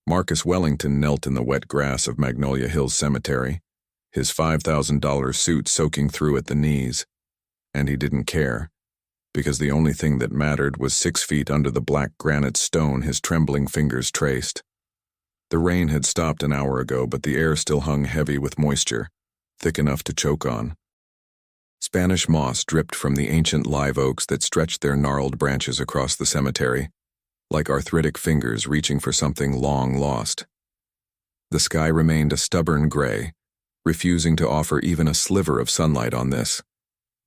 Marcus Wellington knelt in the wet grass of Magnolia Hills Cemetery, his $5,000 suit soaking through at the knees. And he didn't care, because the only thing that mattered was 6 feet under the black granite stone his trembling fingers traced. The rain had stopped an hour ago, but the air still hung heavy with moisture, thick enough to choke on. Spanish moss dripped from the ancient live oaks that stretched their gnarled branches across the cemetery, like arthritic fingers reaching for something long lost. The sky remained a stubborn gray, refusing to offer even a sliver of sunlight on this,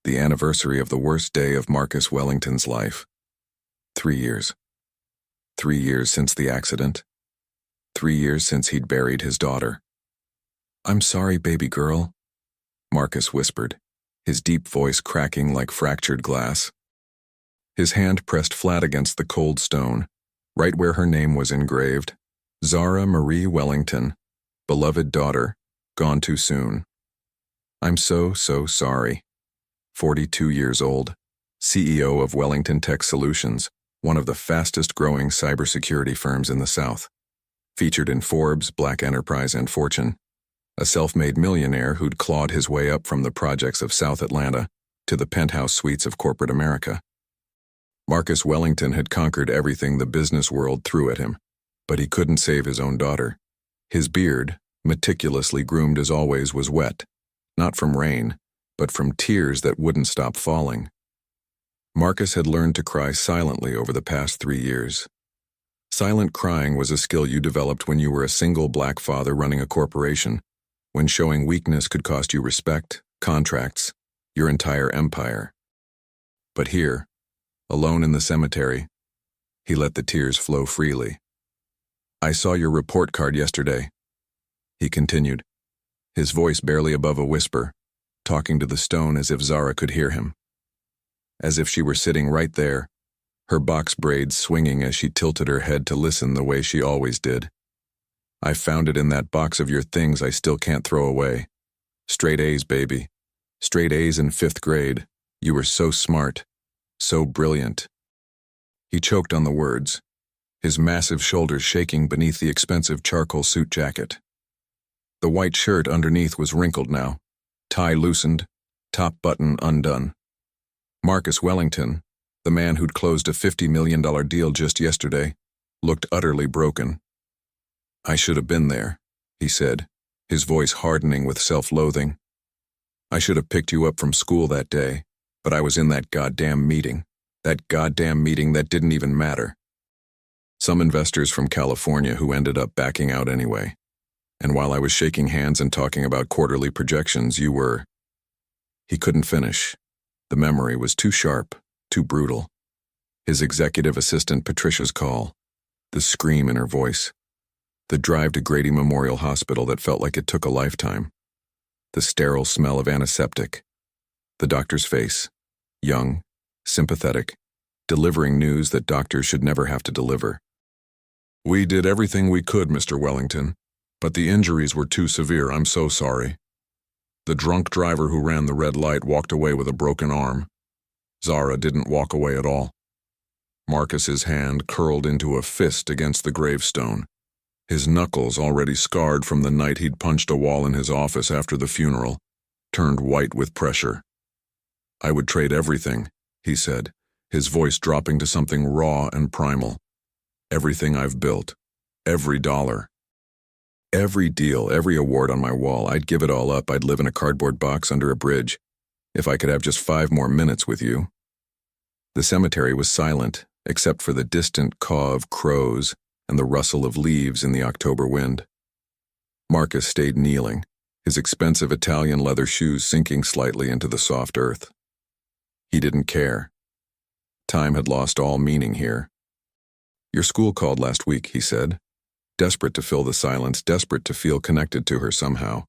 the anniversary of the worst day of Marcus Wellington's life. 3 years. 3 years since the accident. 3 years since he'd buried his daughter. "I'm sorry, baby girl," Marcus whispered, his deep voice cracking like fractured glass. His hand pressed flat against the cold stone, right where her name was engraved. Zara Marie Wellington, beloved daughter, gone too soon. "I'm so sorry." 42 years old, CEO of Wellington Tech Solutions, one of the fastest-growing cybersecurity firms in the South. Featured in Forbes, Black Enterprise, and Fortune. A self-made millionaire who'd clawed his way up from the projects of South Atlanta to the penthouse suites of corporate America. Marcus Wellington had conquered everything the business world threw at him, but he couldn't save his own daughter. His beard, meticulously groomed as always, was wet, not from rain, but from tears that wouldn't stop falling. Marcus had learned to cry silently over the past 3 years. Silent crying was a skill you developed when you were a single black father running a corporation, when showing weakness could cost you respect, contracts, your entire empire. But here, alone in the cemetery, he let the tears flow freely. "I saw your report card yesterday," he continued, his voice barely above a whisper, talking to the stone as if Zara could hear him. As if she were sitting right there, her box braids swinging as she tilted her head to listen the way she always did. "I found it in that box of your things I still can't throw away. Straight A's, baby. Straight A's in 5th grade. You were so smart. So brilliant." He choked on the words, his massive shoulders shaking beneath the expensive charcoal suit jacket. The white shirt underneath was wrinkled now, tie loosened, top button undone. Marcus Wellington, the man who'd closed a $50 million deal just yesterday, looked utterly broken. "I should have been there," he said, his voice hardening with self-loathing. "I should have picked you up from school that day, but I was in that goddamn meeting that didn't even matter. Some investors from California who ended up backing out anyway. And while I was shaking hands and talking about quarterly projections, you were..." He couldn't finish. The memory was too sharp, too brutal. His executive assistant Patricia's call, the scream in her voice, the drive to Grady Memorial Hospital that felt like it took a lifetime, the sterile smell of antiseptic, the doctor's face, young, sympathetic, delivering news that doctors should never have to deliver. "We did everything we could, Mr. Wellington, but the injuries were too severe. I'm so sorry. The drunk driver who ran the red light walked away with a broken arm. Zara didn't walk away at all." Marcus's hand curled into a fist against the gravestone, his knuckles, already scarred from the night he'd punched a wall in his office after the funeral, turned white with pressure. "I would trade everything," he said, his voice dropping to something raw and primal. "Everything I've built, every dollar. Every deal, every award on my wall, I'd give it all up. I'd live in a cardboard box under a bridge, if I could have just 5 more minutes with you." The cemetery was silent, except for the distant caw of crows and the rustle of leaves in the October wind. Marcus stayed kneeling, his expensive Italian leather shoes sinking slightly into the soft earth. He didn't care. Time had lost all meaning here. "Your school called last week," he said, desperate to fill the silence, desperate to feel connected to her somehow.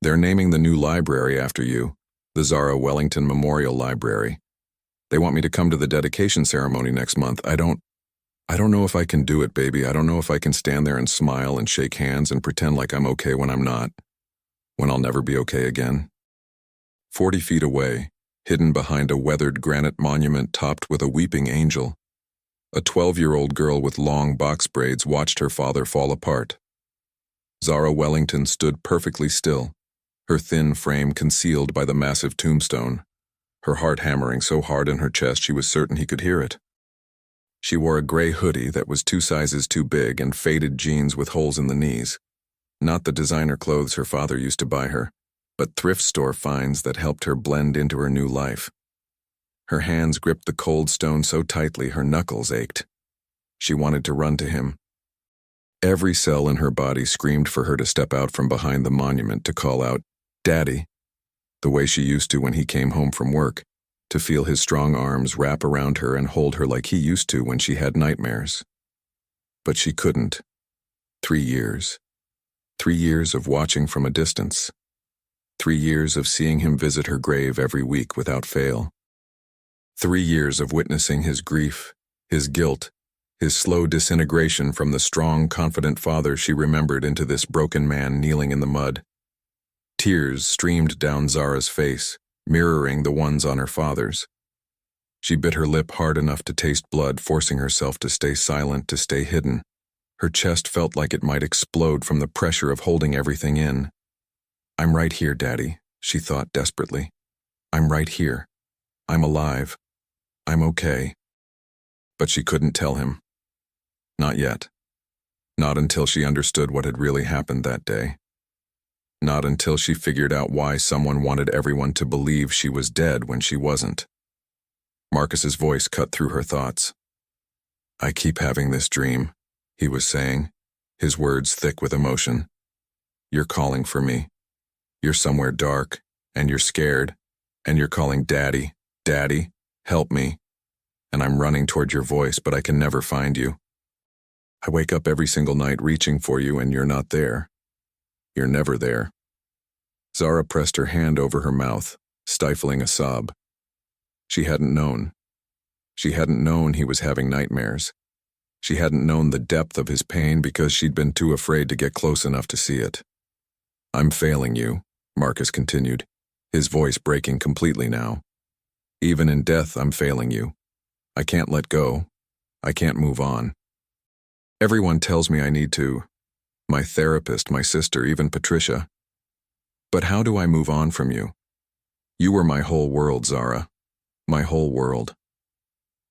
"They're naming the new library after you, the Zara Wellington Memorial Library. They want me to come to the dedication ceremony next month. I don't know if I can do it, baby. I don't know if I can stand there and smile and shake hands and pretend like I'm okay when I'm not, when I'll never be okay again." 40 feet away, hidden behind a weathered granite monument topped with a weeping angel, A 12-year-old girl with long box braids watched her father fall apart. Zara Wellington stood perfectly still, her thin frame concealed by the massive tombstone, her heart hammering so hard in her chest she was certain he could hear it. She wore a gray hoodie that was 2 sizes too big and faded jeans with holes in the knees. Not the designer clothes her father used to buy her, but thrift store finds that helped her blend into her new life. Her hands gripped the cold stone so tightly her knuckles ached. She wanted to run to him. Every cell in her body screamed for her to step out from behind the monument to call out, "Daddy," the way she used to when he came home from work, to feel his strong arms wrap around her and hold her like he used to when she had nightmares. But she couldn't. 3 years. 3 years of watching from a distance. 3 years of seeing him visit her grave every week without fail. 3 years of witnessing his grief, his guilt, his slow disintegration from the strong, confident father she remembered into this broken man kneeling in the mud. Tears streamed down Zara's face, mirroring the ones on her father's. She bit her lip hard enough to taste blood, forcing herself to stay silent, to stay hidden. Her chest felt like it might explode from the pressure of holding everything in. "I'm right here, Daddy," she thought desperately. "I'm right here. I'm alive. I'm okay." But she couldn't tell him. Not yet. Not until she understood what had really happened that day. Not until she figured out why someone wanted everyone to believe she was dead when she wasn't. Marcus's voice cut through her thoughts. "I keep having this dream," he was saying, his words thick with emotion. "You're calling for me. You're somewhere dark, and you're scared, and you're calling Daddy, Daddy, help me. And I'm running toward your voice, but I can never find you. I wake up every single night reaching for you, and you're not there. You're never there." Zara pressed her hand over her mouth, stifling a sob. She hadn't known. She hadn't known he was having nightmares. She hadn't known the depth of his pain because she'd been too afraid to get close enough to see it. "I'm failing you," Marcus continued, his voice breaking completely now. "Even in death, I'm failing you. I can't let go. I can't move on. Everyone tells me I need to. My therapist, my sister, even Patricia. But how do I move on from you? You were my whole world, Zara. My whole world."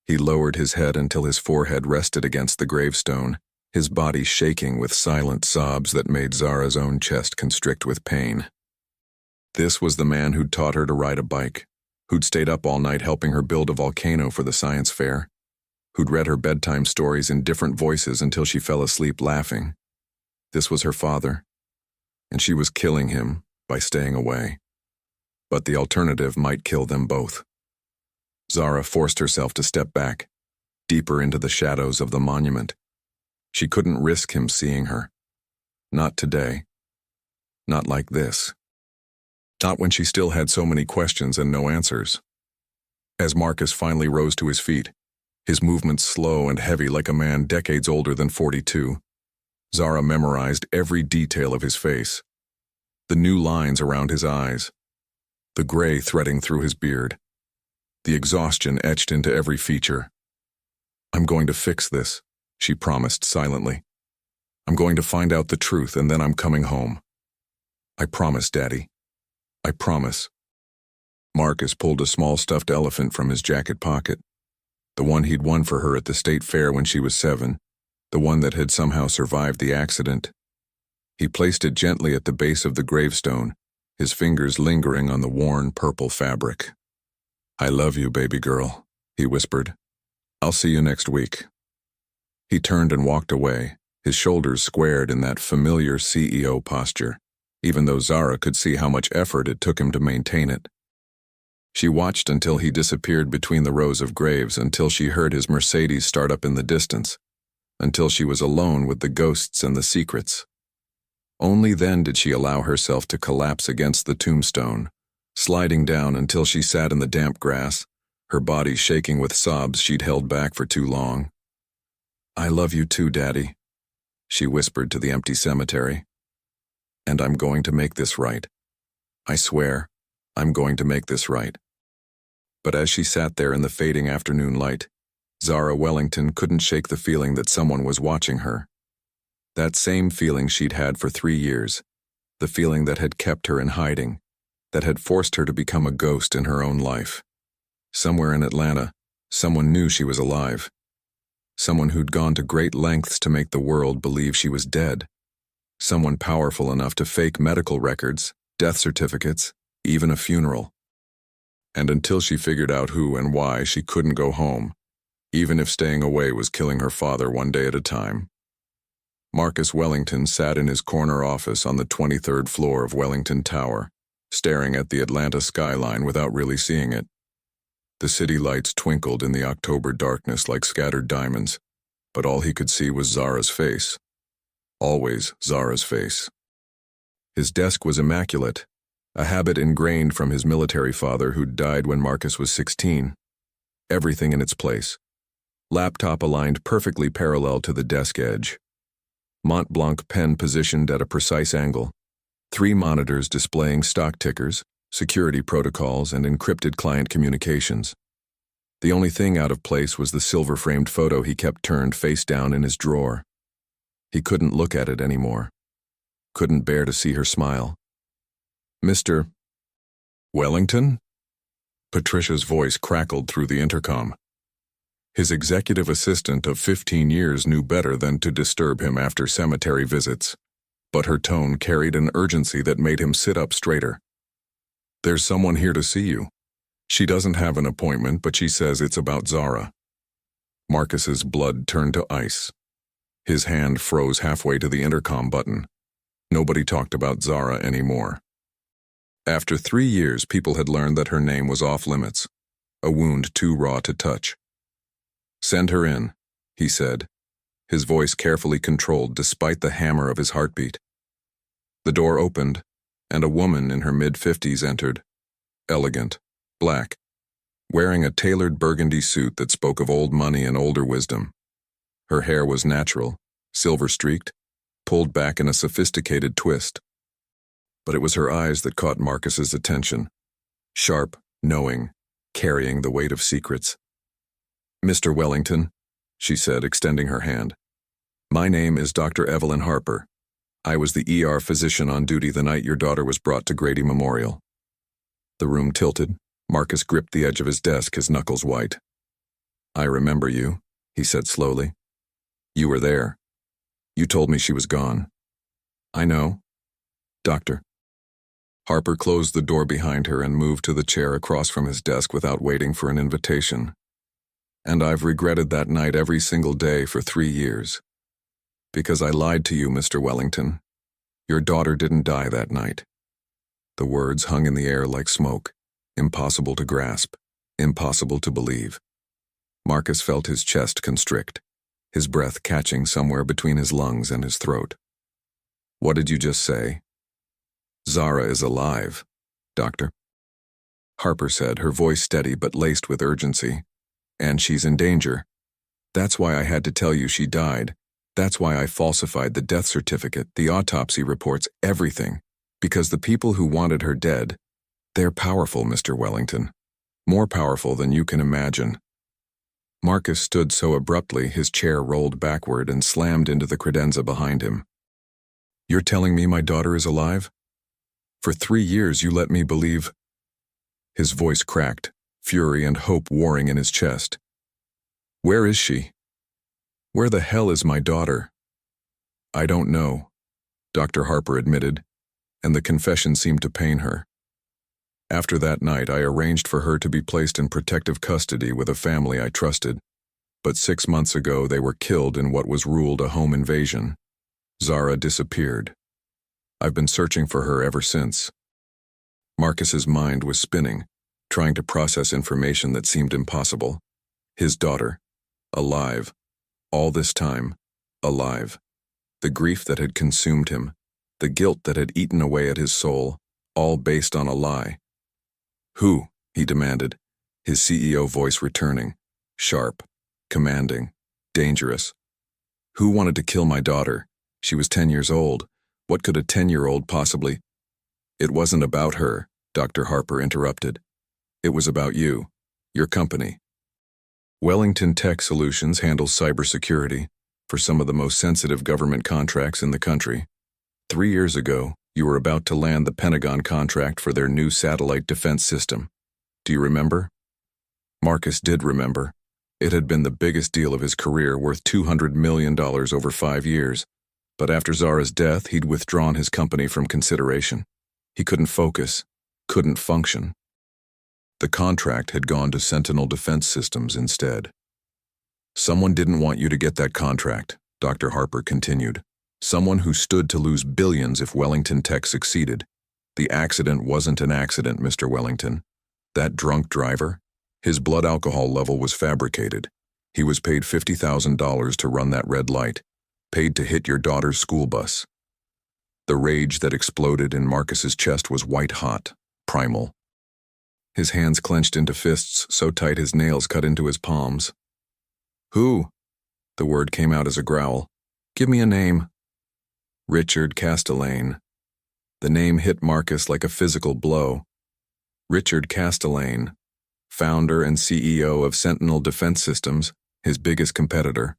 He lowered his head until his forehead rested against the gravestone, his body shaking with silent sobs that made Zara's own chest constrict with pain. This was the man who'd taught her to ride a bike, who'd stayed up all night helping her build a volcano for the science fair, who'd read her bedtime stories in different voices until she fell asleep laughing. This was her father, and she was killing him by staying away. But the alternative might kill them both. Zara forced herself to step back, deeper into the shadows of the monument. She couldn't risk him seeing her. Not today. Not like this. Not when she still had so many questions and no answers. As Marcus finally rose to his feet, his movements slow and heavy like a man decades older than 42, Zara memorized every detail of his face. The new lines around his eyes, the gray threading through his beard, the exhaustion etched into every feature. "I'm going to fix this," she promised silently. "I'm going to find out the truth, and then I'm coming home. I promise, Daddy. I promise." Marcus pulled a small stuffed elephant from his jacket pocket, the one he'd won for her at the state fair when she was 7, the one that had somehow survived the accident. He placed it gently at the base of the gravestone, his fingers lingering on the worn purple fabric. "I love you, baby girl," he whispered. "I'll see you next week." He turned and walked away, his shoulders squared in that familiar CEO posture, even though Zara could see how much effort it took him to maintain it. She watched until he disappeared between the rows of graves, until she heard his Mercedes start up in the distance, until she was alone with the ghosts and the secrets. Only then did she allow herself to collapse against the tombstone, sliding down until she sat in the damp grass, her body shaking with sobs she'd held back for too long. "I love you too, Daddy," she whispered to the empty cemetery. "And I'm going to make this right. I swear, I'm going to make this right." But as she sat there in the fading afternoon light, Zara Wellington couldn't shake the feeling that someone was watching her. That same feeling she'd had for 3 years, the feeling that had kept her in hiding, that had forced her to become a ghost in her own life. Somewhere in Atlanta, someone knew she was alive. Someone who'd gone to great lengths to make the world believe she was dead. Someone powerful enough to fake medical records, death certificates, even a funeral. And until she figured out who and why, she couldn't go home, even if staying away was killing her father one day at a time. Marcus Wellington sat in his corner office on the 23rd floor of Wellington Tower, staring at the Atlanta skyline without really seeing it. The city lights twinkled in the October darkness like scattered diamonds, but all he could see was Zara's face. Always Zara's face. His desk was immaculate, a habit ingrained from his military father who'd died when Marcus was 16. Everything in its place. Laptop aligned perfectly parallel to the desk edge. Mont Blanc pen positioned at a precise angle. 3 monitors displaying stock tickers, security protocols, and encrypted client communications. The only thing out of place was the silver-framed photo he kept turned face down in his drawer. He couldn't look at it anymore. Couldn't bear to see her smile. "Mr. Wellington?" Patricia's voice crackled through the intercom. His executive assistant of 15 years knew better than to disturb him after cemetery visits, but her tone carried an urgency that made him sit up straighter. "There's someone here to see you. She doesn't have an appointment, but she says it's about Zara." Marcus's blood turned to ice. His hand froze halfway to the intercom button. Nobody talked about Zara anymore. After 3 years, people had learned that her name was off limits, a wound too raw to touch. "Send her in," he said, his voice carefully controlled despite the hammer of his heartbeat. The door opened, and a woman in her mid-50s entered, elegant, black, wearing a tailored burgundy suit that spoke of old money and older wisdom. Her hair was natural, silver-streaked, pulled back in a sophisticated twist. But it was her eyes that caught Marcus's attention, sharp, knowing, carrying the weight of secrets. "Mr. Wellington," she said, extending her hand. "My name is Dr. Evelyn Harper. I was the ER physician on duty the night your daughter was brought to Grady Memorial." The room tilted. Marcus gripped the edge of his desk, his knuckles white. "I remember you," he said slowly. "You were there. You told me she was gone." "I know. Doctor." Harper closed the door behind her and moved to the chair across from his desk without waiting for an invitation. "And I've regretted that night every single day for 3 years. Because I lied to you, Mr. Wellington. Your daughter didn't die that night." The words hung in the air like smoke, impossible to grasp, impossible to believe. Marcus felt his chest constrict, his breath catching somewhere between his lungs and his throat. "What did you just say?" "Zara is alive, Doctor," Harper said, her voice steady but laced with urgency. "And she's in danger. That's why I had to tell you she died. That's why I falsified the death certificate, the autopsy reports, everything. Because the people who wanted her dead, they're powerful, Mr. Wellington. More powerful than you can imagine." Marcus stood so abruptly his chair rolled backward and slammed into the credenza behind him. "You're telling me my daughter is alive? For 3 years you let me believe—" His voice cracked, fury and hope warring in his chest. "Where is she? Where the hell is my daughter?" "I don't know," Dr. Harper admitted, and the confession seemed to pain her. "After that night, I arranged for her to be placed in protective custody with a family I trusted, but 6 months ago they were killed in what was ruled a home invasion. Zara disappeared. I've been searching for her ever since." Marcus's mind was spinning, trying to process information that seemed impossible. His daughter, alive, all this time, alive. The grief that had consumed him, the guilt that had eaten away at his soul, all based on a lie. "Who?" he demanded, his CEO voice returning, sharp, commanding, dangerous. "Who wanted to kill my daughter? She was 10 years old. What could a 10-year-old possibly—" "It wasn't about her," Dr. Harper interrupted. "It was about you, your company." Wellington Tech Solutions handles cybersecurity for some of the most sensitive government contracts in the country. 3 years ago, you were about to land the Pentagon contract for their new satellite defense system. Do you remember? Marcus did remember. It had been the biggest deal of his career, worth $200 million over 5 years. But after Zara's death, he'd withdrawn his company from consideration. He couldn't focus, couldn't function. The contract had gone to Sentinel Defense Systems instead. Someone didn't want you to get that contract, Dr. Harper continued. Someone who stood to lose billions if Wellington Tech succeeded. The accident wasn't an accident, Mr. Wellington. That drunk driver, his blood alcohol level was fabricated. He was paid $50,000 to run that red light, paid to hit your daughter's school bus. The rage that exploded in Marcus's chest was white-hot, primal. His hands clenched into fists so tight his nails cut into his palms. Who? The word came out as a growl. Give me a name. Richard Castellane. The name hit Marcus like a physical blow. Richard Castellane, founder and CEO of Sentinel Defense Systems, his biggest competitor.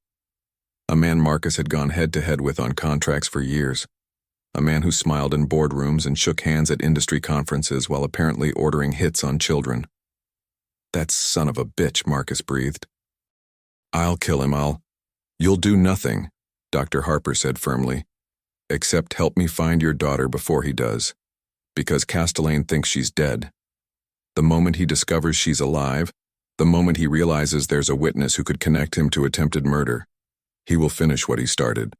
A man Marcus had gone head-to-head with on contracts for years. A man who smiled in boardrooms and shook hands at industry conferences while apparently ordering hits on children. That son of a bitch, Marcus breathed. I'll kill him, You'll do nothing, Dr. Harper said firmly, except help me find your daughter before he does, because Castellane thinks she's dead. The moment he discovers she's alive, the moment he realizes there's a witness who could connect him to attempted murder, he will finish what he started.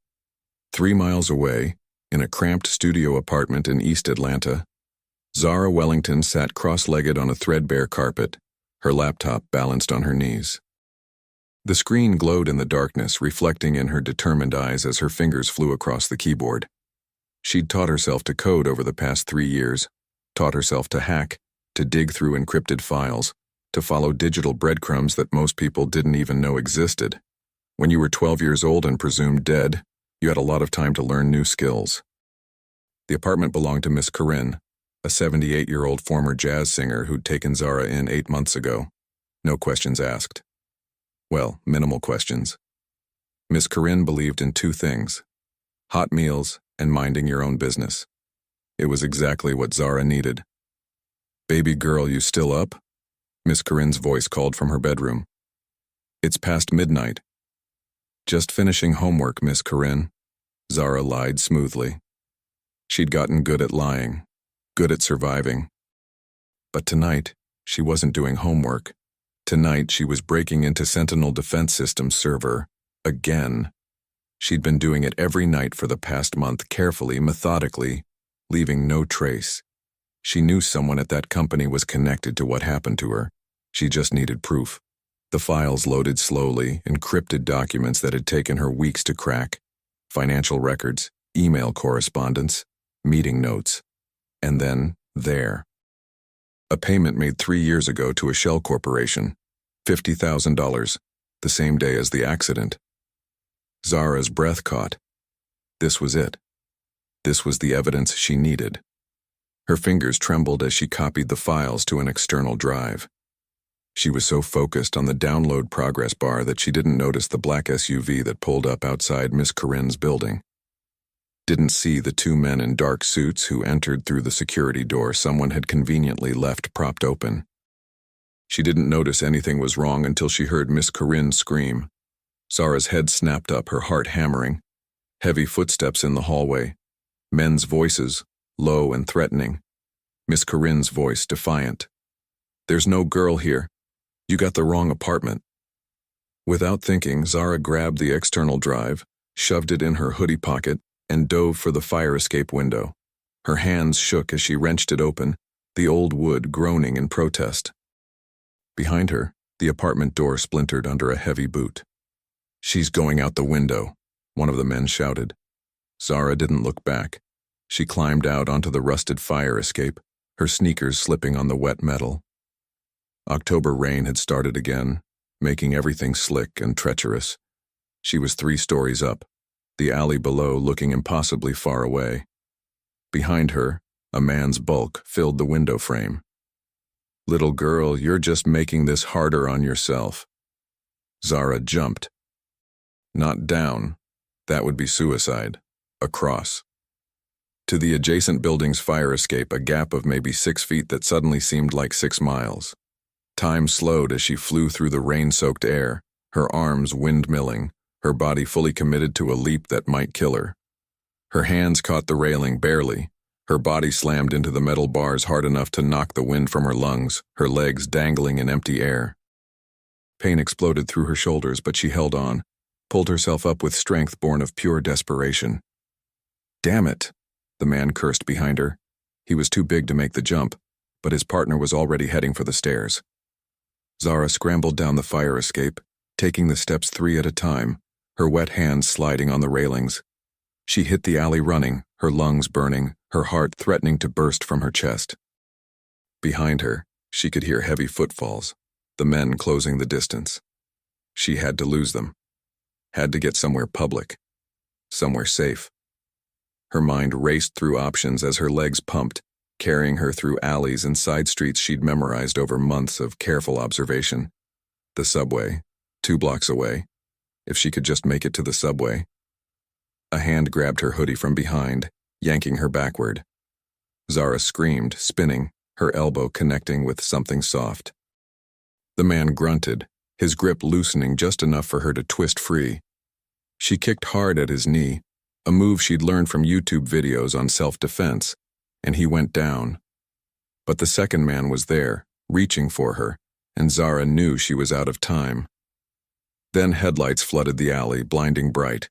3 miles away, in a cramped studio apartment in East Atlanta, Zara Wellington sat cross-legged on a threadbare carpet, her laptop balanced on her knees. The screen glowed in the darkness, reflecting in her determined eyes as her fingers flew across the keyboard. She'd taught herself to code over the past 3 years, taught herself to hack, to dig through encrypted files, to follow digital breadcrumbs that most people didn't even know existed. When you were 12 years old and presumed dead, you had a lot of time to learn new skills. The apartment belonged to Miss Corinne, a 78-year-old former jazz singer who'd taken Zara in 8 months ago. No questions asked. Well, minimal questions. Miss Corinne believed in 2 things: hot meals and minding your own business. It was exactly what Zara needed. Baby girl, you still up? Miss Corinne's voice called from her bedroom. It's past midnight. Just finishing homework, Miss Corinne. Zara lied smoothly. She'd gotten good at lying, good at surviving. But tonight, she wasn't doing homework. Tonight, she was breaking into Sentinel Defense Systems server, again. She'd been doing it every night for the past month, carefully, methodically, leaving no trace. She knew someone at that company was connected to what happened to her. She just needed proof. The files loaded slowly, encrypted documents that had taken her weeks to crack, financial records, email correspondence, meeting notes. And then, there. A payment made 3 years ago to a shell corporation, $50,000, the same day as the accident. Zara's breath caught. This was it. This was the evidence she needed. Her fingers trembled as she copied the files to an external drive. She was so focused on the download progress bar that she didn't notice the black SUV that pulled up outside Miss Corinne's building. Didn't see the 2 men in dark suits who entered through the security door someone had conveniently left propped open. She didn't notice anything was wrong until she heard Miss Corinne scream. Zara's head snapped up, her heart hammering. Heavy footsteps in the hallway. Men's voices, low and threatening. Miss Corinne's voice defiant. There's no girl here. You got the wrong apartment. Without thinking, Zara grabbed the external drive, shoved it in her hoodie pocket, and dove for the fire escape window. Her hands shook as she wrenched it open, the old wood groaning in protest. Behind her, the apartment door splintered under a heavy boot. She's going out the window, one of the men shouted. Zara didn't look back. She climbed out onto the rusted fire escape, her sneakers slipping on the wet metal. October rain had started again, making everything slick and treacherous. She was 3 stories up, the alley below looking impossibly far away. Behind her, a man's bulk filled the window frame. Little girl, you're just making this harder on yourself. Zara jumped. Not down. That would be suicide. Across. To the adjacent building's fire escape, a gap of maybe 6 feet that suddenly seemed like 6 miles. Time slowed as she flew through the rain-soaked air, her arms windmilling, her body fully committed to a leap that might kill her. Her hands caught the railing barely. Her body slammed into the metal bars hard enough to knock the wind from her lungs, her legs dangling in empty air. Pain exploded through her shoulders, but she held on, pulled herself up with strength born of pure desperation. "Damn it," the man cursed behind her. He was too big to make the jump, but his partner was already heading for the stairs. Zara scrambled down the fire escape, taking the steps 3 at a time, her wet hands sliding on the railings. She hit the alley running, her lungs burning, her heart threatening to burst from her chest. Behind her, she could hear heavy footfalls, the men closing the distance. She had to lose them. Had to get somewhere public. Somewhere safe. Her mind raced through options as her legs pumped, carrying her through alleys and side streets she'd memorized over months of careful observation. The subway, 2 blocks away. If she could just make it to the subway. A hand grabbed her hoodie from behind, yanking her backward. Zara screamed, spinning, her elbow connecting with something soft. The man grunted, his grip loosening just enough for her to twist free. She kicked hard at his knee, a move she'd learned from YouTube videos on self-defense, and he went down. But the second man was there, reaching for her, and Zara knew she was out of time. Then headlights flooded the alley, blinding bright.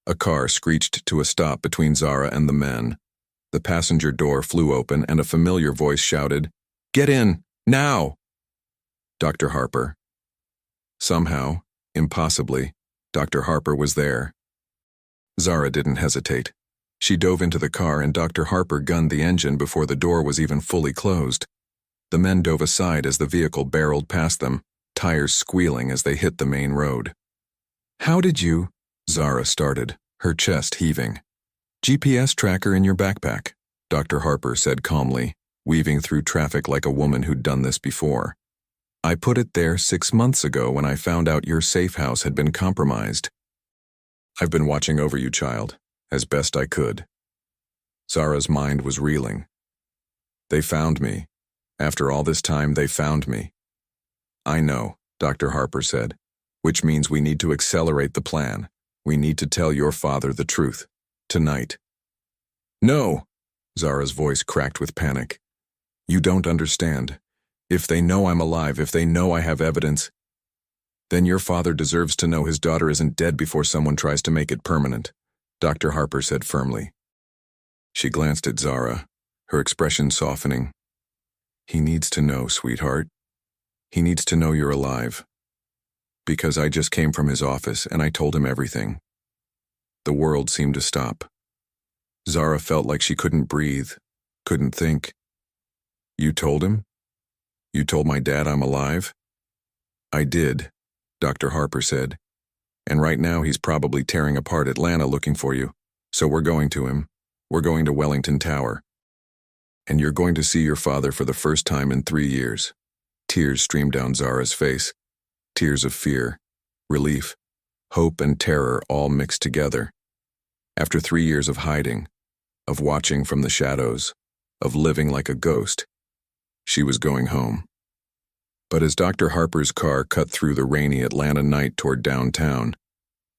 A car screeched to a stop between Zara and the men. The passenger door flew open and a familiar voice shouted, "Get in, now!" Dr. Harper. Somehow, impossibly, Dr. Harper was there. Zara didn't hesitate. She dove into the car and Dr. Harper gunned the engine before the door was even fully closed. The men dove aside as the vehicle barreled past them, tires squealing as they hit the main road. "How did you?" Zara started, her chest heaving. "GPS tracker in your backpack," Dr. Harper said calmly, weaving through traffic like a woman who'd done this before. "I put it there 6 months ago when I found out your safe house had been compromised. I've been watching over you, child, as best I could." Zara's mind was reeling. "They found me. After all this time, they found me." "I know," Dr. Harper said, "which means we need to accelerate the plan. We need to tell your father the truth. Tonight." "No!" Zara's voice cracked with panic. "You don't understand. If they know I'm alive, if they know I have evidence, then your father deserves to know his daughter isn't dead before someone tries to make it permanent," Dr. Harper said firmly. She glanced at Zara, her expression softening. "He needs to know, sweetheart. He needs to know you're alive. Because I just came from his office and I told him everything." The world seemed to stop. Zara felt like she couldn't breathe, couldn't think. "You told him? You told my dad I'm alive?" "I did," Dr. Harper said. "And right now he's probably tearing apart Atlanta looking for you. So we're going to him. We're going to Wellington Tower. And you're going to see your father for the first time in 3 years." Tears streamed down Zara's face. Tears of fear, relief, hope and terror all mixed together. After 3 years of hiding, of watching from the shadows, of living like a ghost, she was going home. But as Dr. Harper's car cut through the rainy Atlanta night toward downtown,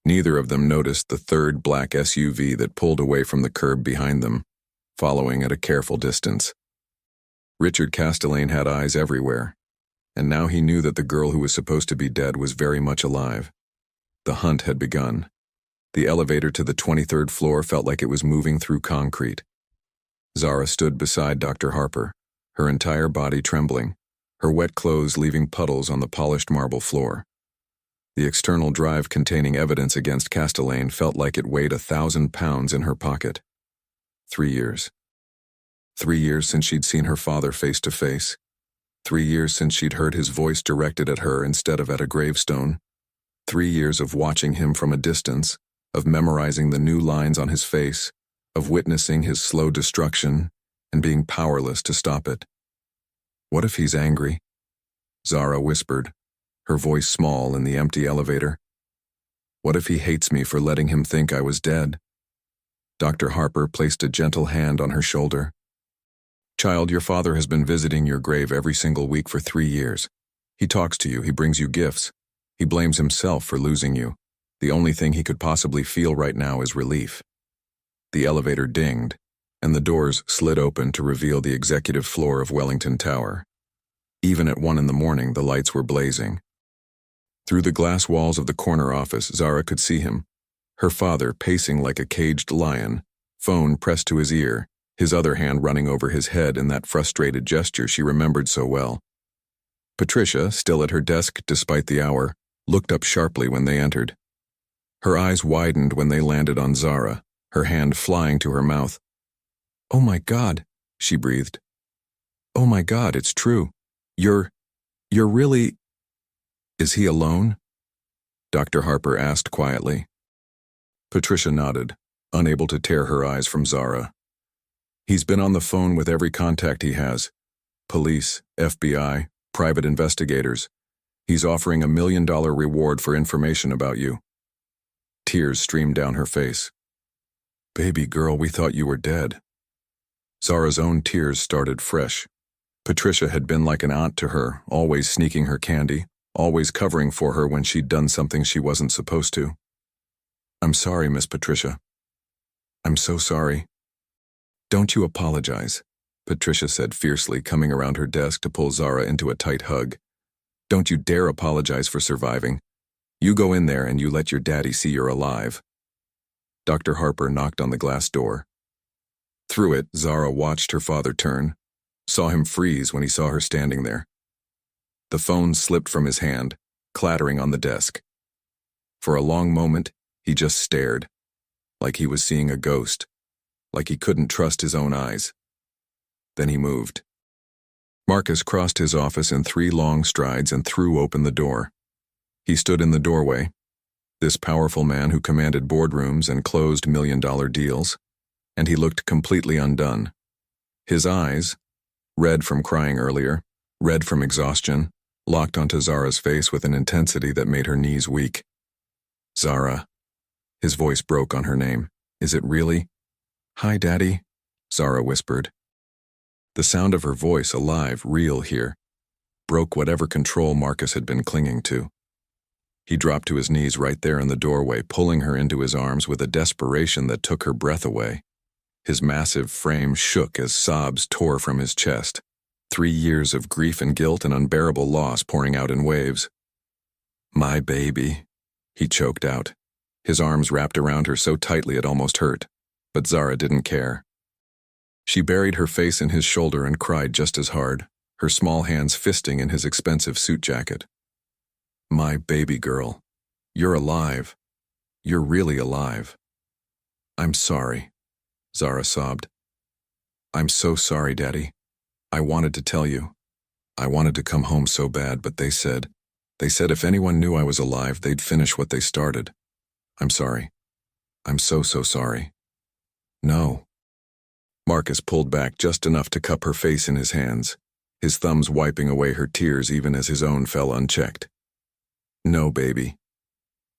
neither of them noticed the third black SUV that pulled away from the curb behind them, following at a careful distance. Richard Castellane had eyes everywhere, and now he knew that the girl who was supposed to be dead was very much alive. The hunt had begun. The elevator to the 23rd floor felt like it was moving through concrete. Zara stood beside Dr. Harper, her entire body trembling, her wet clothes leaving puddles on the polished marble floor. The external drive containing evidence against Castellane felt like it weighed 1,000 pounds in her pocket. 3 years. 3 years since she'd seen her father face to face. 3 years since she'd heard his voice directed at her instead of at a gravestone. 3 years of watching him from a distance, of memorizing the new lines on his face, of witnessing his slow destruction and being powerless to stop it. "What if he's angry?" Zara whispered, her voice small in the empty elevator. What if he hates me for letting him think I was dead? Dr. Harper placed a gentle hand on her shoulder. Child, your father has been visiting your grave every single week for 3 years. He talks to you, he brings you gifts. He blames himself for losing you. The only thing he could possibly feel right now is relief. The elevator dinged, and the doors slid open to reveal the executive floor of Wellington Tower. Even at 1 a.m, the lights were blazing. Through the glass walls of the corner office, Zara could see him, her father pacing like a caged lion, phone pressed to his ear, his other hand running over his head in that frustrated gesture she remembered so well. Patricia, still at her desk despite the hour, looked up sharply when they entered. Her eyes widened when they landed on Zara, her hand flying to her mouth. "Oh my God," she breathed. "Oh my God, it's true. You're really—" "Is he alone?" Dr. Harper asked quietly. Patricia nodded, unable to tear her eyes from Zara. "He's been on the phone with every contact he has. Police, FBI, private investigators. He's offering $1 million reward for information about you." Tears streamed down her face. "Baby girl, we thought you were dead." Zara's own tears started fresh. Patricia had been like an aunt to her, always sneaking her candy, always covering for her when she'd done something she wasn't supposed to. "I'm sorry, Miss Patricia. I'm so sorry." "Don't you apologize," Patricia said fiercely, coming around her desk to pull Zara into a tight hug. "Don't you dare apologize for surviving. You go in there and you let your daddy see you're alive." Dr. Harper knocked on the glass door. Through it, Zara watched her father turn, saw him freeze when he saw her standing there. The phone slipped from his hand, clattering on the desk. For a long moment, he just stared, like he was seeing a ghost, like he couldn't trust his own eyes. Then he moved. Marcus crossed his office in 3 long strides and threw open the door. He stood in the doorway, this powerful man who commanded boardrooms and closed $1 million deals, and he looked completely undone. His eyes, red from crying earlier, red from exhaustion, locked onto Zara's face with an intensity that made her knees weak. "Zara." His voice broke on her name. "Is it really?" "Hi, Daddy," Zara whispered. The sound of her voice, alive, real here, broke whatever control Marcus had been clinging to. He dropped to his knees right there in the doorway, pulling her into his arms with a desperation that took her breath away. His massive frame shook as sobs tore from his chest, 3 years of grief and guilt and unbearable loss pouring out in waves. "My baby," he choked out. His arms wrapped around her so tightly it almost hurt, but Zara didn't care. She buried her face in his shoulder and cried just as hard, her small hands fisting in his expensive suit jacket. "My baby girl, you're alive. You're really alive." "I'm sorry," Zara sobbed. "I'm so sorry, Daddy. I wanted to tell you. I wanted to come home so bad, but they said if anyone knew I was alive, they'd finish what they started. I'm sorry. I'm so sorry." "No." Marcus pulled back just enough to cup her face in his hands, his thumbs wiping away her tears even as his own fell unchecked. "No, baby.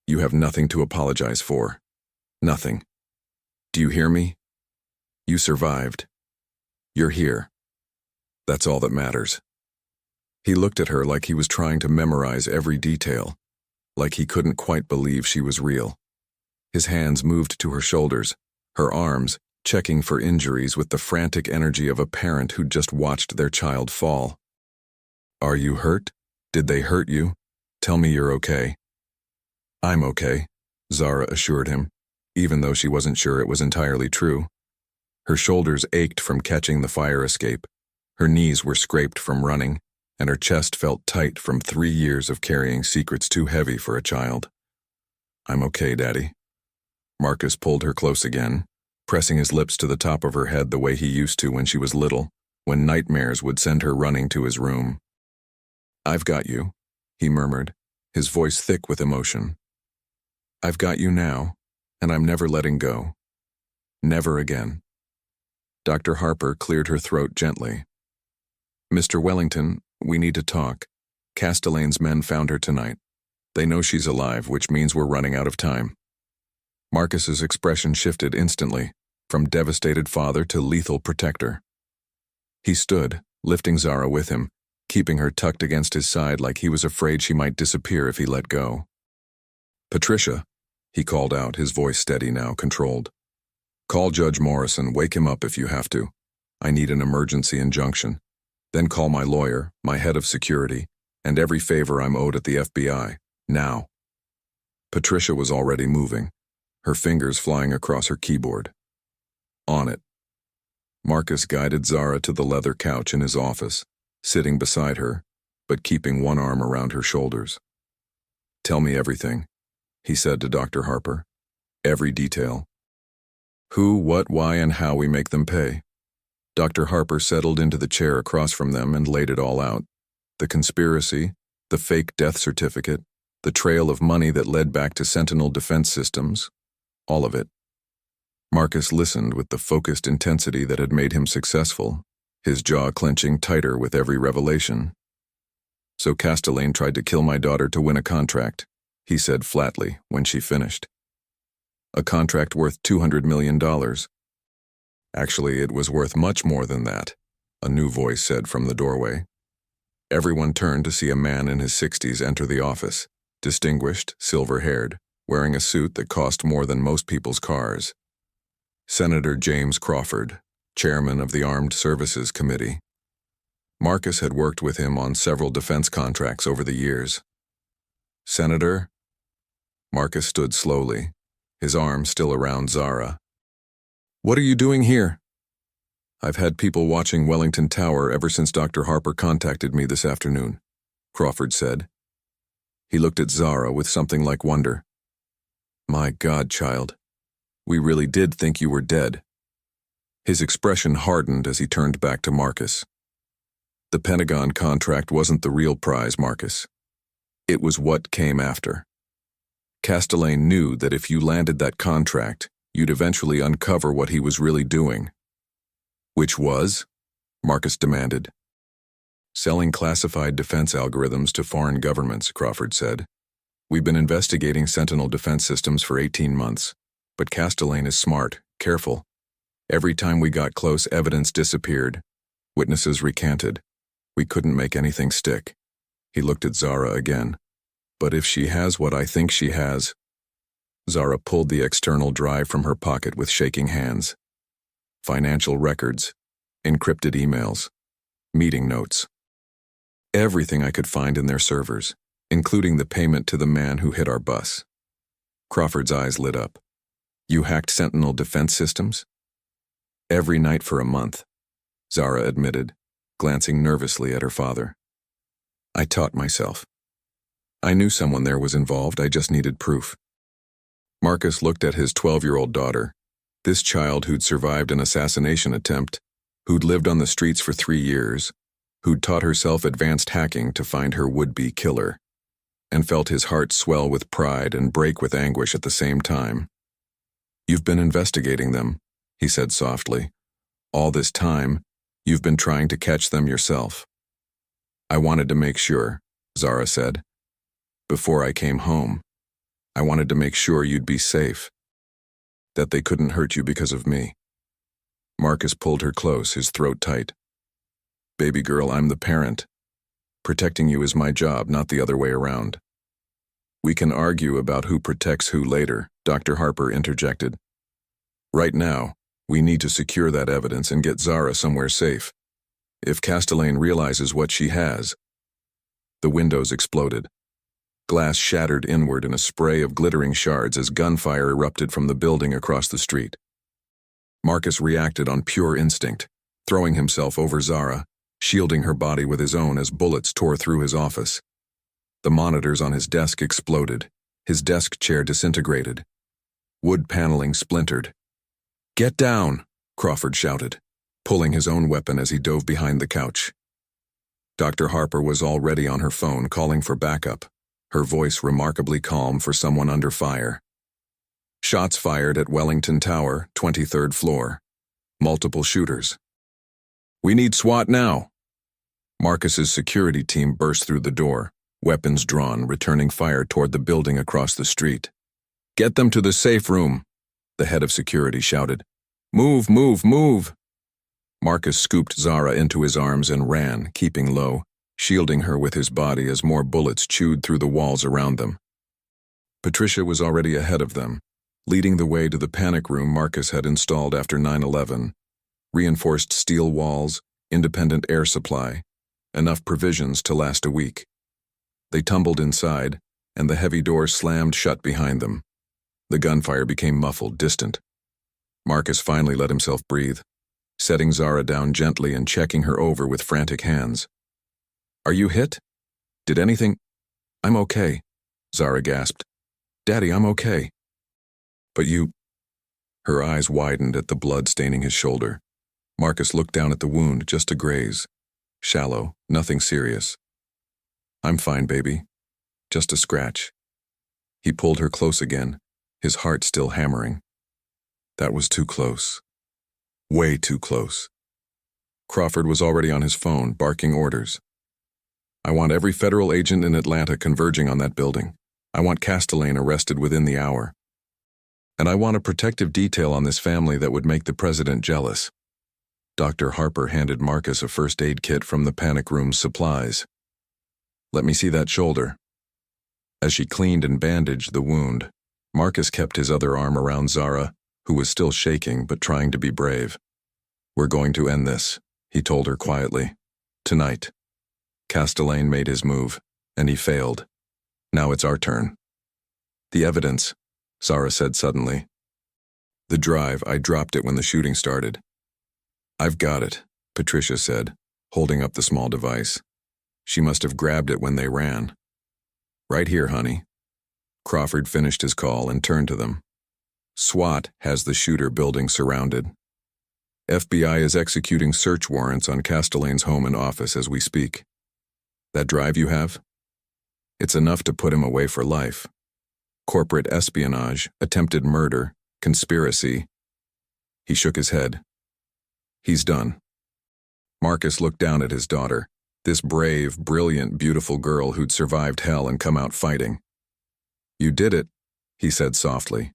You have nothing to apologize for. Nothing. Do you hear me? You survived. You're here. That's all that matters." He looked at her like he was trying to memorize every detail, like he couldn't quite believe she was real. His hands moved to her shoulders, her arms, checking for injuries with the frantic energy of a parent who'd just watched their child fall. "Are you hurt? Did they hurt you? Tell me you're okay." "I'm okay," Zara assured him, even though she wasn't sure it was entirely true. Her shoulders ached from catching the fire escape, her knees were scraped from running, and her chest felt tight from 3 years of carrying secrets too heavy for a child. "I'm okay, Daddy." Marcus pulled her close again, pressing his lips to the top of her head the way he used to when she was little, when nightmares would send her running to his room. "I've got you," he murmured, his voice thick with emotion. "I've got you now, and I'm never letting go. Never again." Dr. Harper cleared her throat gently. "Mr. Wellington, we need to talk. Castellane's men found her tonight. They know she's alive, which means we're running out of time. Marcus's expression shifted instantly, from devastated father to lethal protector. He stood, lifting Zara with him, keeping her tucked against his side like he was afraid she might disappear if he let go. "Patricia," he called out, his voice steady now, controlled. "Call Judge Morrison, wake him up if you have to. I need an emergency injunction. Then call my lawyer, my head of security, and every favor I'm owed at the FBI, now." Patricia was already moving, her fingers flying across her keyboard. On it. Marcus guided Zara to the leather couch in his office, sitting beside her, but keeping one arm around her shoulders. "Tell me everything," he said to Dr. Harper. "Every detail. Who, what, why, and how we make them pay." Dr. Harper settled into the chair across from them and laid it all out. The conspiracy, the fake death certificate, the trail of money that led back to Sentinel defense systems, all of it. Marcus listened with the focused intensity that had made him successful, his jaw clenching tighter with every revelation. "So Castelaine tried to kill my daughter to win a contract," he said flatly when she finished. "A contract worth $200 million. Actually, it was worth much more than that," a new voice said from the doorway. Everyone turned to see a man in his 60s enter the office, distinguished, silver-haired, wearing a suit that cost more than most people's cars. Senator James Crawford, chairman of the Armed Services Committee. Marcus had worked with him on several defense contracts over the years. "Senator?" Marcus stood slowly, his arm still around Zara. "What are you doing here?" "I've had people watching Wellington Tower ever since Dr. Harper contacted me this afternoon," Crawford said. He looked at Zara with something like wonder. "My God, child. We really did think you were dead." His expression hardened as he turned back to Marcus. "The Pentagon contract wasn't the real prize, Marcus. It was what came after. Castelaine knew that if you landed that contract, you'd eventually uncover what he was really doing." "Which was?" Marcus demanded. "Selling classified defense algorithms to foreign governments," Crawford said. "We've been investigating Sentinel defense systems for 18 months. But Castelaine is smart, careful. Every time we got close, evidence disappeared. Witnesses recanted. We couldn't make anything stick." He looked at Zara again. "But if she has what I think she has..." Zara pulled the external drive from her pocket with shaking hands. Financial records, encrypted emails, meeting notes. Everything I could find in their servers, including the payment to the man who hit our bus. Crawford's eyes lit up. "You hacked Sentinel defense systems?" "Every night for a month," Zara admitted, glancing nervously at her father. "I taught myself. I knew someone there was involved, I just needed proof." Marcus looked at his 12-year-old daughter, this child who'd survived an assassination attempt, who'd lived on the streets for 3 years, who'd taught herself advanced hacking to find her would-be killer, and felt his heart swell with pride and break with anguish at the same time. "You've been investigating them," he said softly. "All this time, you've been trying to catch them yourself." "I wanted to make sure," Zara said. "Before I came home, I wanted to make sure you'd be safe. That they couldn't hurt you because of me." Marcus pulled her close, his throat tight. "Baby girl, I'm the parent. Protecting you is my job, not the other way around." "We can argue about who protects who later," Dr. Harper interjected. "Right now, we need to secure that evidence and get Zara somewhere safe. If Castelaine realizes what she has..." The windows exploded. Glass shattered inward in a spray of glittering shards as gunfire erupted from the building across the street. Marcus reacted on pure instinct, throwing himself over Zara, shielding her body with his own as bullets tore through his office. The monitors on his desk exploded. His desk chair disintegrated. Wood paneling splintered. "Get down!" Crawford shouted, pulling his own weapon as he dove behind the couch. Dr. Harper was already on her phone calling for backup, her voice remarkably calm for someone under fire. "Shots fired at Wellington Tower, 23rd floor. Multiple shooters. We need SWAT now." Marcus's security team burst through the door, weapons drawn, returning fire toward the building across the street. "Get them to the safe room," the head of security shouted. "Move, move, move!" Marcus scooped Zara into his arms and ran, keeping low, shielding her with his body as more bullets chewed through the walls around them. Patricia was already ahead of them, leading the way to the panic room Marcus had installed after 9/11. Reinforced steel walls, independent air supply, enough provisions to last a week. They tumbled inside, and the heavy doors slammed shut behind them. The gunfire became muffled, distant. Marcus finally let himself breathe, setting Zara down gently and checking her over with frantic hands. "Are you hit? Did anything—" "I'm okay," Zara gasped. "Daddy, I'm okay." "But you—" Her eyes widened at the blood staining his shoulder. Marcus looked down at the wound, just a graze. Shallow, nothing serious. "I'm fine, baby. Just a scratch." He pulled her close again, his heart still hammering. That was too close. Way too close. Crawford was already on his phone, barking orders. "I want every federal agent in Atlanta converging on that building. I want Castellane arrested within the hour. And I want a protective detail on this family that would make the president jealous." Dr. Harper handed Marcus a first aid kit from the panic room's supplies. "Let me see that shoulder." As she cleaned and bandaged the wound, Marcus kept his other arm around Zara, who was still shaking but trying to be brave. "We're going to end this," he told her quietly. "Tonight." Castellane made his move, and he failed. "Now it's our turn." "The evidence," Zara said suddenly. "The drive, I dropped it when the shooting started." "I've got it," Patricia said, holding up the small device. "She must have grabbed it when they ran." "Right here, honey." Crawford finished his call and turned to them. "SWAT has the shooter building surrounded. FBI is executing search warrants on Castellane's home and office as we speak. That drive you have? It's enough to put him away for life. Corporate espionage, attempted murder, conspiracy." He shook his head. "He's done." Marcus looked down at his daughter, this brave, brilliant, beautiful girl who'd survived hell and come out fighting. "You did it," he said softly.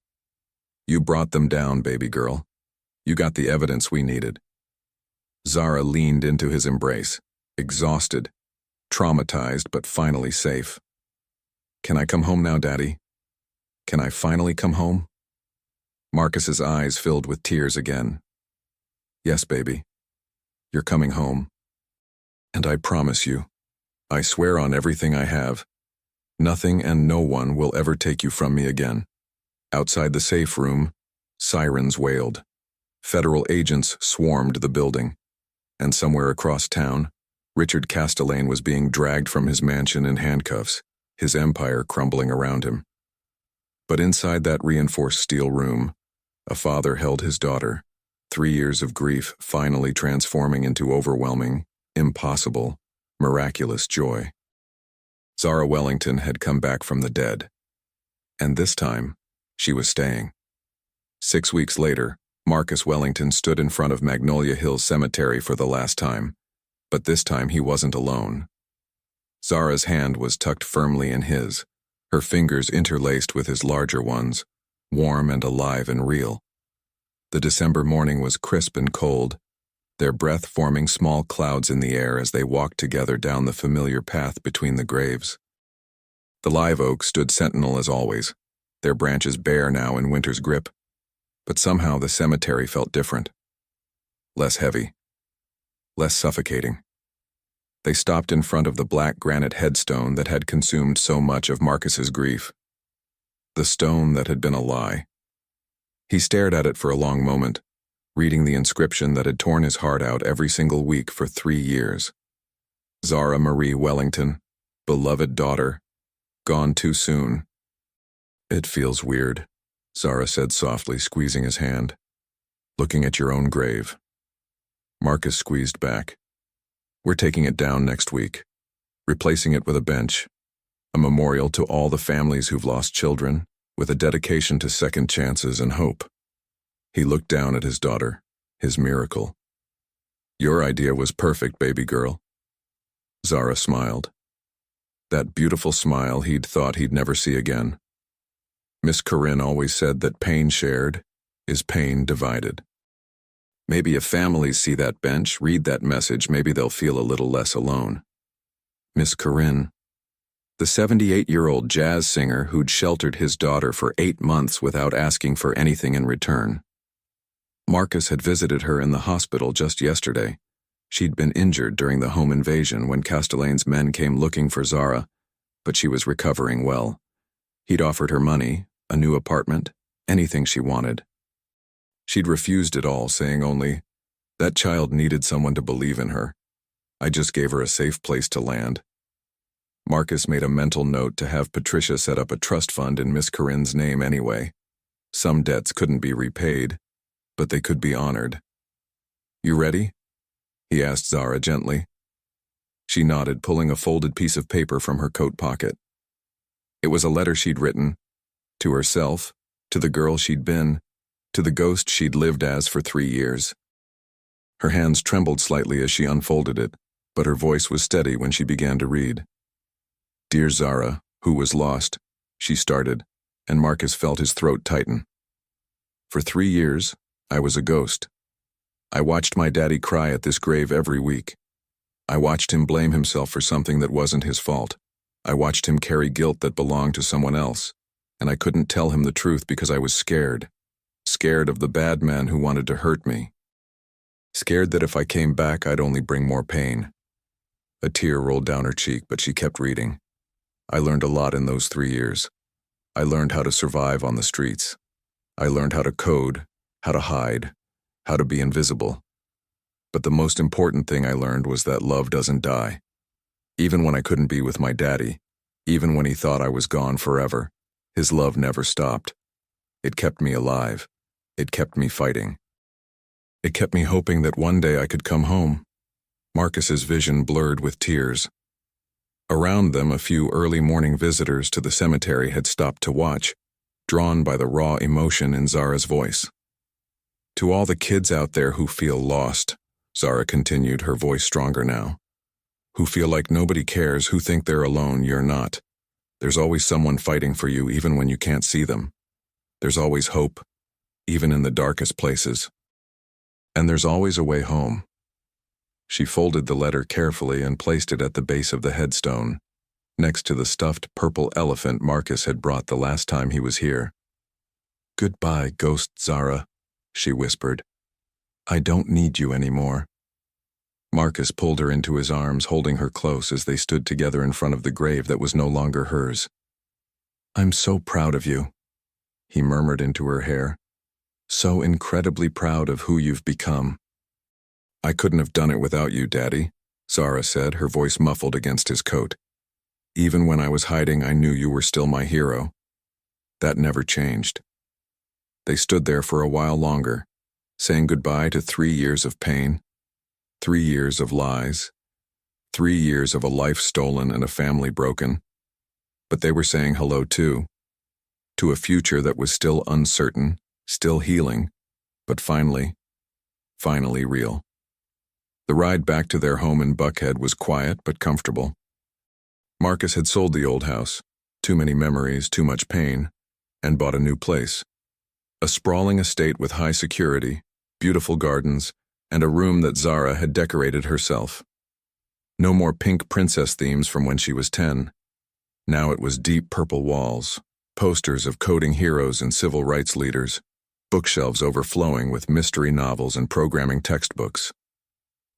"You brought them down, baby girl. You got the evidence we needed." Zara leaned into his embrace, exhausted, traumatized but finally safe. "Can I come home now, Daddy? Can I finally come home?" Marcus's eyes filled with tears again. "Yes, baby. You're coming home. And I promise you, I swear on everything I have, nothing and no one will ever take you from me again." Outside the safe room, sirens wailed. Federal agents swarmed the building. And somewhere across town, Richard Castellane was being dragged from his mansion in handcuffs, his empire crumbling around him. But inside that reinforced steel room, a father held his daughter, 3 years of grief finally transforming into overwhelming, impossible, miraculous joy. Zara Wellington had come back from the dead. And this time, she was staying. 6 weeks later, Marcus Wellington stood in front of Magnolia Hills Cemetery for the last time, but this time he wasn't alone. Zara's hand was tucked firmly in his, her fingers interlaced with his larger ones, warm and alive and real. The December morning was crisp and cold, their breath forming small clouds in the air as they walked together down the familiar path between the graves. The live oak stood sentinel as always, their branches bare now in winter's grip, but somehow the cemetery felt different. Less heavy. Less suffocating. They stopped in front of the black granite headstone that had consumed so much of Marcus's grief. The stone that had been a lie. He stared at it for a long moment, reading the inscription that had torn his heart out every single week for 3 years. Zara Marie Wellington, beloved daughter, gone too soon. "It feels weird," Zara said softly, squeezing his hand. "Looking at your own grave." Marcus squeezed back. "We're taking it down next week, replacing it with a bench, a memorial to all the families who've lost children, with a dedication to second chances and hope." He looked down at his daughter, his miracle. "Your idea was perfect, baby girl. Zara smiled. That beautiful smile he'd thought he'd never see again. Miss Corinne always said that pain shared is pain divided. Maybe if families see that bench, read that message, maybe they'll feel a little less alone. Miss Corinne, the 78-year-old jazz singer who'd sheltered his daughter for 8 months without asking for anything in return. Marcus had visited her in the hospital just yesterday. She'd been injured during the home invasion when Castellane's men came looking for Zara, but she was recovering well. He'd offered her money, a new apartment, anything she wanted. She'd refused it all, saying only, "That child needed someone to believe in her. I just gave her a safe place to land." Marcus made a mental note to have Patricia set up a trust fund in Miss Corinne's name anyway. Some debts couldn't be repaid, but they could be honored. "You ready?" he asked Zara gently. She nodded, pulling a folded piece of paper from her coat pocket. It was a letter she'd written, to herself, to the girl she'd been, to the ghost she'd lived as for 3 years. Her hands trembled slightly as she unfolded it, but her voice was steady when she began to read. "Dear Zara, who was lost," she started, and Marcus felt his throat tighten. "For 3 years, I was a ghost. I watched my daddy cry at this grave every week. I watched him blame himself for something that wasn't his fault. I watched him carry guilt that belonged to someone else, and I couldn't tell him the truth because I was scared. Scared of the bad man who wanted to hurt me. Scared that if I came back, I'd only bring more pain." A tear rolled down her cheek, but she kept reading. "I learned a lot in those 3 years. I learned how to survive on the streets. I learned how to code, how to hide, how to be invisible. But the most important thing I learned was that love doesn't die. Even when I couldn't be with my daddy, even when he thought I was gone forever, his love never stopped. It kept me alive. It kept me fighting. It kept me hoping that one day I could come home." Marcus's vision blurred with tears. Around them, a few early morning visitors to the cemetery had stopped to watch, drawn by the raw emotion in Zara's voice. "To all the kids out there who feel lost," Zara continued, her voice stronger now, "who feel like nobody cares, who think they're alone, you're not. There's always someone fighting for you even when you can't see them. There's always hope, even in the darkest places. And there's always a way home." She folded the letter carefully and placed it at the base of the headstone, next to the stuffed purple elephant Marcus had brought the last time he was here. "Goodbye, ghost Zara," she whispered. "I don't need you anymore." Marcus pulled her into his arms, holding her close as they stood together in front of the grave that was no longer hers. "I'm so proud of you," he murmured into her hair. "So incredibly proud of who you've become." "I couldn't have done it without you, Daddy," Zara said, her voice muffled against his coat. "Even when I was hiding, I knew you were still my hero. That never changed." They stood there for a while longer, saying goodbye to 3 years of pain, 3 years of lies, 3 years of a life stolen and a family broken. But they were saying hello too, to a future that was still uncertain, still healing, but finally real. The ride back to their home in Buckhead was quiet but comfortable. Marcus had sold the old house, too many memories, too much pain, and bought a new place. A sprawling estate with high security, beautiful gardens, and a room that Zara had decorated herself. No more pink princess themes from when she was 10. Now it was deep purple walls, posters of coding heroes and civil rights leaders, bookshelves overflowing with mystery novels and programming textbooks.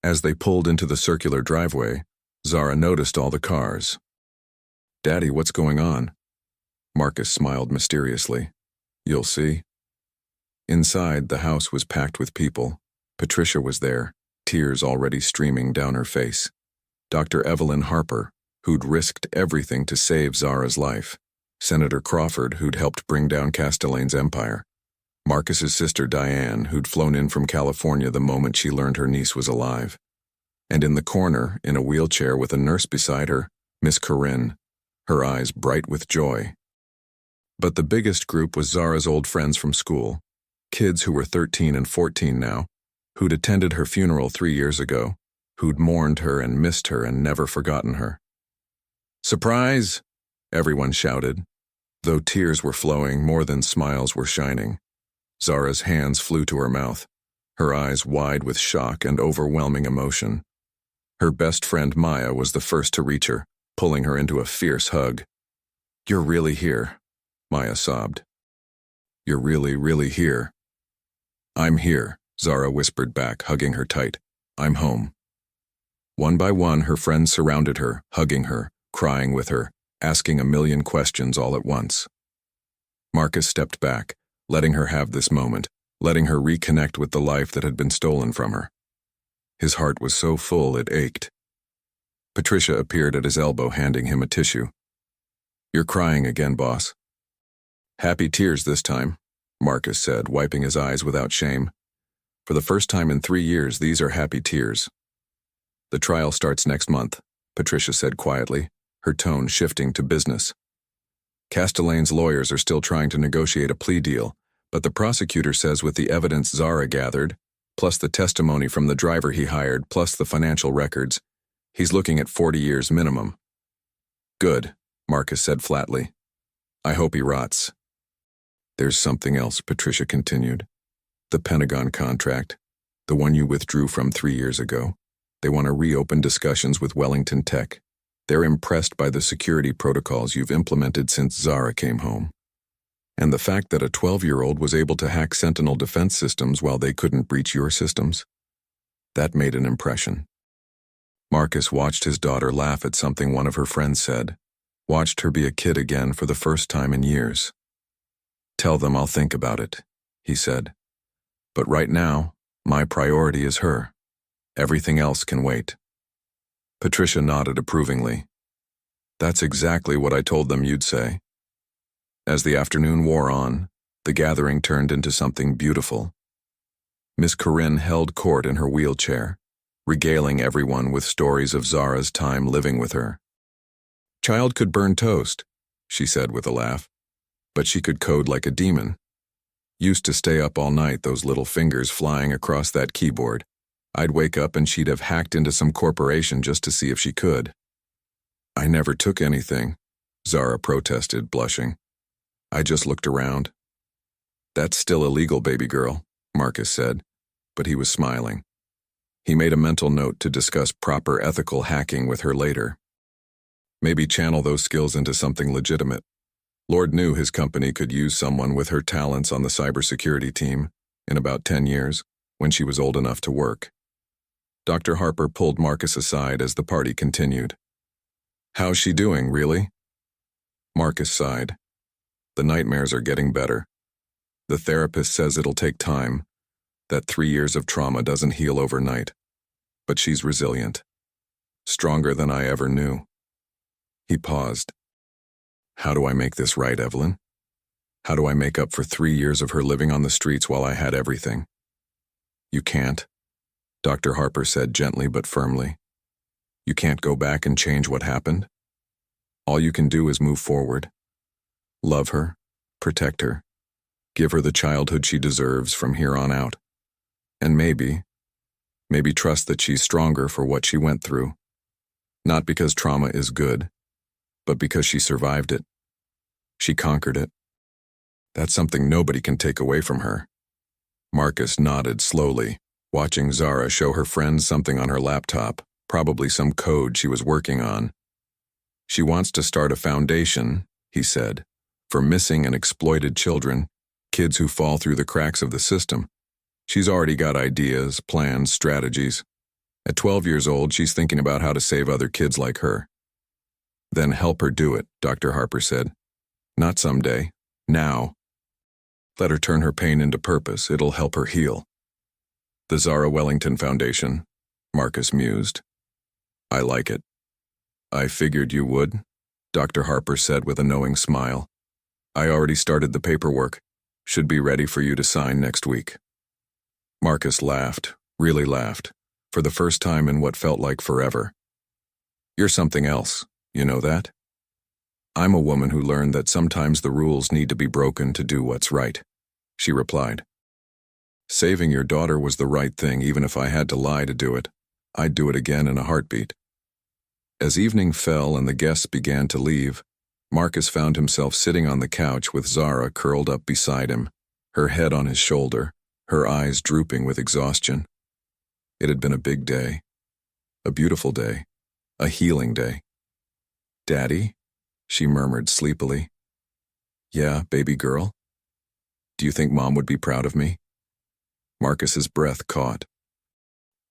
As they pulled into the circular driveway, Zara noticed all the cars. "Daddy, what's going on?" Marcus smiled mysteriously. "You'll see." Inside, the house was packed with people. Patricia was there, tears already streaming down her face. Dr. Evelyn Harper, who'd risked everything to save Zara's life. Senator Crawford, who'd helped bring down Castellane's empire. Marcus's sister Diane, who'd flown in from California the moment she learned her niece was alive. And in the corner, in a wheelchair with a nurse beside her, Miss Corinne, her eyes bright with joy. But the biggest group was Zara's old friends from school, kids who were 13 and 14 now, who'd attended her funeral 3 years ago, who'd mourned her and missed her and never forgotten her. "Surprise!" everyone shouted. Though tears were flowing more than smiles were shining. Zara's hands flew to her mouth, her eyes wide with shock and overwhelming emotion. Her best friend Maya was the first to reach her, pulling her into a fierce hug. "You're really here," Maya sobbed. "You're really, really here." "I'm here," Zara whispered back, hugging her tight. "I'm home." One by one, her friends surrounded her, hugging her, crying with her, asking a million questions all at once. Marcus stepped back, letting her have this moment, letting her reconnect with the life that had been stolen from her. His heart was so full it ached. Patricia appeared at his elbow, handing him a tissue. "You're crying again, boss." "Happy tears this time," Marcus said, wiping his eyes without shame. "For the first time in 3 years, these are happy tears." "The trial starts next month," Patricia said quietly, her tone shifting to business. "Castellane's lawyers are still trying to negotiate a plea deal, but the prosecutor says with the evidence Zara gathered, plus the testimony from the driver he hired, plus the financial records, he's looking at 40 years minimum." "Good," Marcus said flatly. "I hope he rots." "There's something else," Patricia continued. "The Pentagon contract, the one you withdrew from 3 years ago. They want to reopen discussions with Wellington Tech. They're impressed by the security protocols you've implemented since Zara came home. And the fact that a 12-year-old was able to hack Sentinel defense systems while they couldn't breach your systems. That made an impression." Marcus watched his daughter laugh at something one of her friends said, watched her be a kid again for the first time in years. "Tell them I'll think about it," he said. "But right now, my priority is her. Everything else can wait." Patricia nodded approvingly. "That's exactly what I told them you'd say." As the afternoon wore on, the gathering turned into something beautiful. Miss Corinne held court in her wheelchair, regaling everyone with stories of Zara's time living with her. "Child could burn toast," she said with a laugh, "but she could code like a demon. Used to stay up all night, those little fingers flying across that keyboard. I'd wake up and she'd have hacked into some corporation just to see if she could." "I never took anything," Zara protested, blushing. "I just looked around." "That's still illegal, baby girl," Marcus said, but he was smiling. He made a mental note to discuss proper ethical hacking with her later. Maybe channel those skills into something legitimate. Lord knew his company could use someone with her talents on the cybersecurity team in about 10 years, when she was old enough to work. Dr. Harper pulled Marcus aside as the party continued. "How's she doing, really?" Marcus sighed. "The nightmares are getting better. The therapist says it'll take time, that 3 years of trauma doesn't heal overnight. But she's resilient. Stronger than I ever knew." He paused. "How do I make this right, Evelyn? How do I make up for 3 years of her living on the streets while I had everything?" "You can't," Dr. Harper said gently but firmly. "You can't go back and change what happened. All you can do is move forward. Love her, protect her, give her the childhood she deserves from here on out. And maybe trust that she's stronger for what she went through. Not because trauma is good, but because she survived it. She conquered it. That's something nobody can take away from her." Marcus nodded slowly, watching Zara show her friends something on her laptop, probably some code she was working on. "She wants to start a foundation," he said, "for missing and exploited children, kids who fall through the cracks of the system. She's already got ideas, plans, strategies. At 12 years old, she's thinking about how to save other kids like her." "Then help her do it," Dr. Harper said. "Not someday. Now. Let her turn her pain into purpose. It'll help her heal." "The Zara Wellington Foundation," Marcus mused. "I like it." "I figured you would," Dr. Harper said with a knowing smile. "I already started the paperwork. Should be ready for you to sign next week." Marcus laughed, really laughed, for the first time in what felt like forever. "You're something else, you know that? I'm a woman who learned that sometimes the rules need to be broken to do what's right," she replied. "Saving your daughter was the right thing even if I had to lie to do it. I'd do it again in a heartbeat. As evening fell and the guests began to leave, Marcus found himself sitting on the couch with Zara curled up beside him, her head on his shoulder, her eyes drooping with exhaustion. It had been a big day, a beautiful day, a healing day. "Daddy?" she murmured sleepily. "Yeah, baby girl? Do you think Mom would be proud of me?" Marcus's breath caught.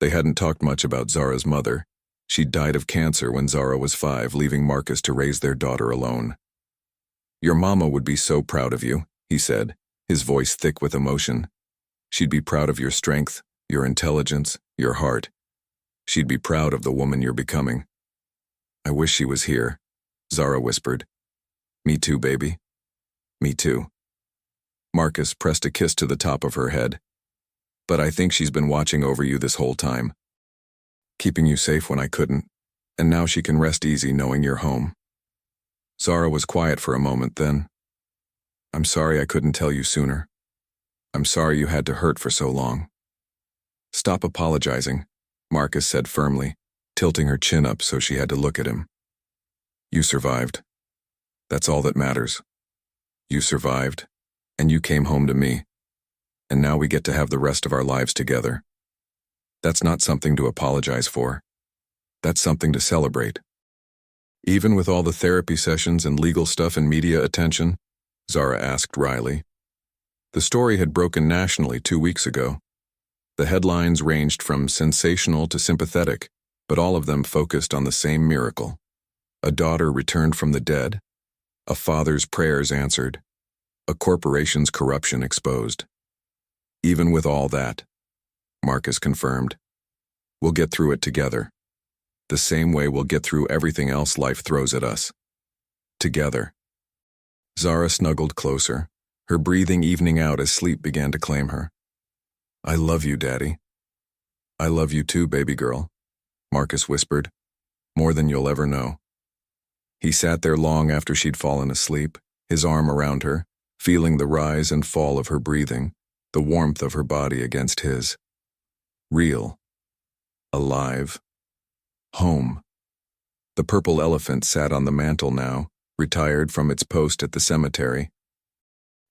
They hadn't talked much about Zara's mother. She'd died of cancer when Zara was 5, leaving Marcus to raise their daughter alone. "Your mama would be so proud of you," he said, his voice thick with emotion. "She'd be proud of your strength, your intelligence, your heart. She'd be proud of the woman you're becoming." "I wish she was here," Zara whispered. "Me too, baby. Me too." Marcus pressed a kiss to the top of her head. "But I think she's been watching over you this whole time, keeping you safe when I couldn't, and now she can rest easy knowing you're home." Zara was quiet for a moment then. "I'm sorry I couldn't tell you sooner. I'm sorry you had to hurt for so long." "Stop apologizing," Marcus said firmly, tilting her chin up so she had to look at him. "You survived. That's all that matters. You survived, and you came home to me, and now we get to have the rest of our lives together. That's not something to apologize for. That's something to celebrate." "Even with all the therapy sessions and legal stuff and media attention?" Zara asked wryly. The story had broken nationally 2 weeks ago. The headlines ranged from sensational to sympathetic, but all of them focused on the same miracle. A daughter returned from the dead, a father's prayers answered, a corporation's corruption exposed. "Even with all that," Marcus confirmed, "we'll get through it together. The same way we'll get through everything else life throws at us. Together." Zara snuggled closer, her breathing evening out as sleep began to claim her. "I love you, Daddy." "I love you too, baby girl," Marcus whispered, "more than you'll ever know." He sat there long after she'd fallen asleep, his arm around her, feeling the rise and fall of her breathing, the warmth of her body against his. Real. Alive. Home. The purple elephant sat on the mantel now, retired from its post at the cemetery.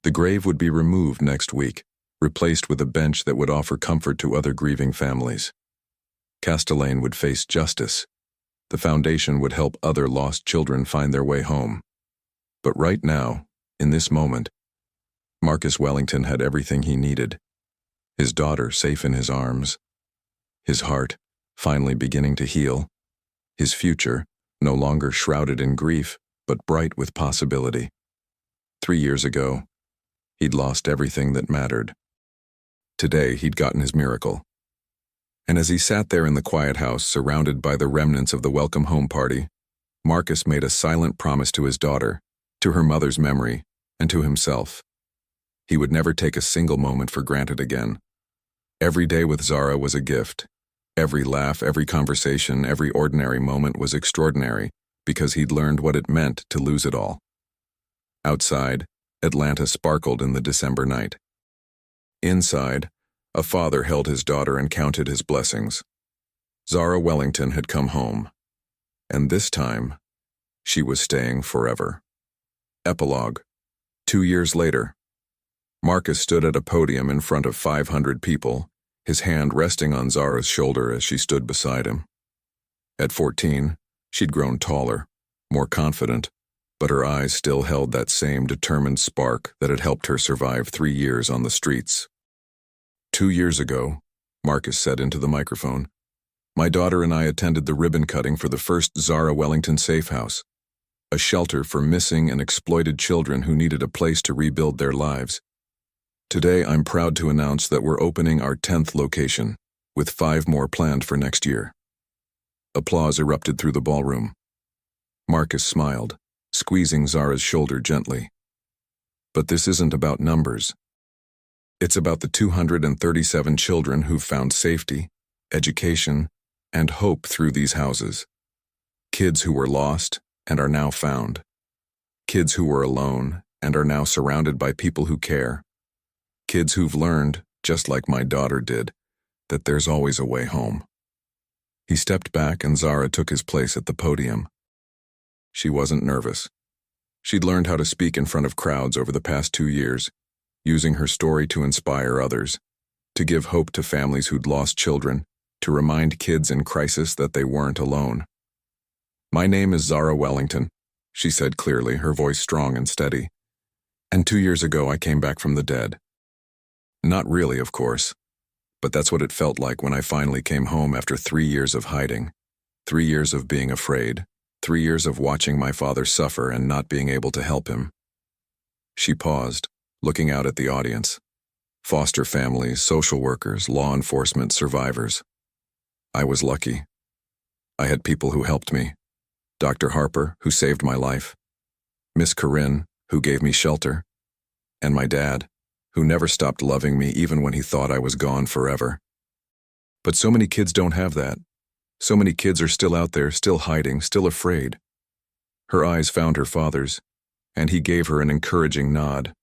The grave would be removed next week, replaced with a bench that would offer comfort to other grieving families. Castellane would face justice. The foundation would help other lost children find their way home. But right now, in this moment, Marcus Wellington had everything he needed. His daughter safe in his arms. His heart finally beginning to heal. His future no longer shrouded in grief, but bright with possibility. 3 years ago, he'd lost everything that mattered. Today, he'd gotten his miracle. And as he sat there in the quiet house, surrounded by the remnants of the welcome home party, Marcus made a silent promise to his daughter, to her mother's memory, and to himself. He would never take a single moment for granted again. Every day with Zara was a gift. Every laugh, every conversation, every ordinary moment was extraordinary, because he'd learned what it meant to lose it all. Outside, Atlanta sparkled in the December night. Inside, a father held his daughter and counted his blessings. Zara Wellington had come home. And this time, she was staying forever. Epilogue. 2 years later, Marcus stood at a podium in front of 500 people, his hand resting on Zara's shoulder as she stood beside him. At 14, she'd grown taller, more confident, but her eyes still held that same determined spark that had helped her survive 3 years on the streets. 2 years ago, Marcus said into the microphone, my daughter and I attended the ribbon cutting for the first Zara Wellington Safe House, a shelter for missing and exploited children who needed a place to rebuild their lives. Today, I'm proud to announce that we're opening our 10th location, with 5 more planned for next year. Applause erupted through the ballroom. Marcus smiled, squeezing Zara's shoulder gently. But this isn't about numbers. It's about the 237 children who've found safety, education, and hope through these houses. Kids who were lost and are now found. Kids who were alone and are now surrounded by people who care. Kids who've learned, just like my daughter did, that there's always a way home. He stepped back and Zara took his place at the podium. She wasn't nervous. She'd learned how to speak in front of crowds over the past 2 years, using her story to inspire others, to give hope to families who'd lost children, to remind kids in crisis that they weren't alone. "My name is Zara Wellington," she said clearly, her voice strong and steady. "And 2 years ago I came back from the dead. Not really, of course, but that's what it felt like when I finally came home after 3 years of hiding, 3 years of being afraid, 3 years of watching my father suffer and not being able to help him." She paused, looking out at the audience. Foster families, social workers, law enforcement, survivors. I was lucky. I had people who helped me. Dr. Harper, who saved my life. Miss Corinne, who gave me shelter. And my dad, who never stopped loving me even when he thought I was gone forever. But so many kids don't have that. So many kids are still out there, still hiding, still afraid. Her eyes found her father's, and he gave her an encouraging nod.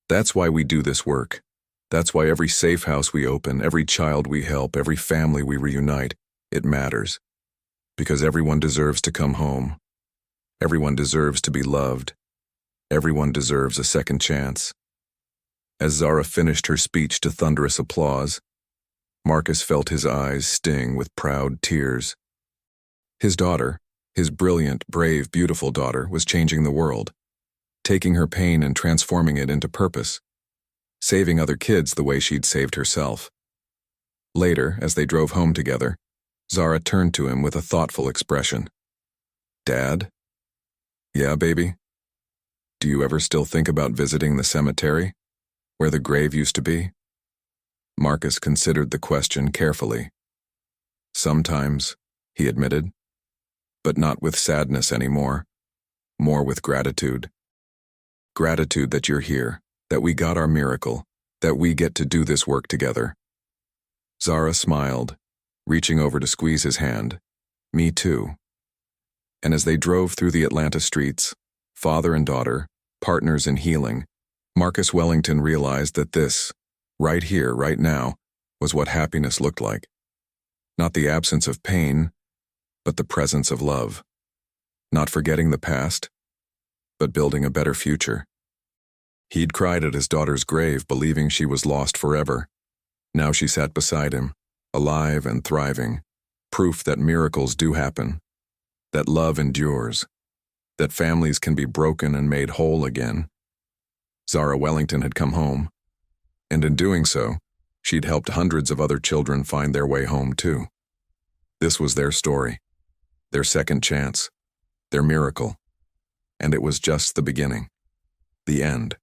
"That's why we do this work. That's why every safe house we open, every child we help, every family we reunite, it matters. Because everyone deserves to come home. Everyone deserves to be loved. Everyone deserves a second chance." As Zara finished her speech to thunderous applause, Marcus felt his eyes sting with proud tears. His daughter, his brilliant, brave, beautiful daughter, was changing the world, taking her pain and transforming it into purpose, saving other kids the way she'd saved herself. Later, as they drove home together, Zara turned to him with a thoughtful expression. "Dad? Yeah, baby? Do you ever still think about visiting the cemetery, where the grave used to be?" Marcus considered the question carefully. "Sometimes," he admitted, "but not with sadness anymore, more with gratitude. Gratitude that you're here, that we got our miracle, that we get to do this work together." Zara smiled, reaching over to squeeze his hand. "Me too." And as they drove through the Atlanta streets, father and daughter, partners in healing, Marcus Wellington realized that this, right here, right now, was what happiness looked like. Not the absence of pain, but the presence of love. Not forgetting the past, but building a better future. He'd cried at his daughter's grave, believing she was lost forever. Now she sat beside him, alive and thriving, proof that miracles do happen, that love endures, that families can be broken and made whole again. Zara Wellington had come home, and in doing so, she'd helped hundreds of other children find their way home too. This was their story, their second chance, their miracle, and it was just the beginning, the end.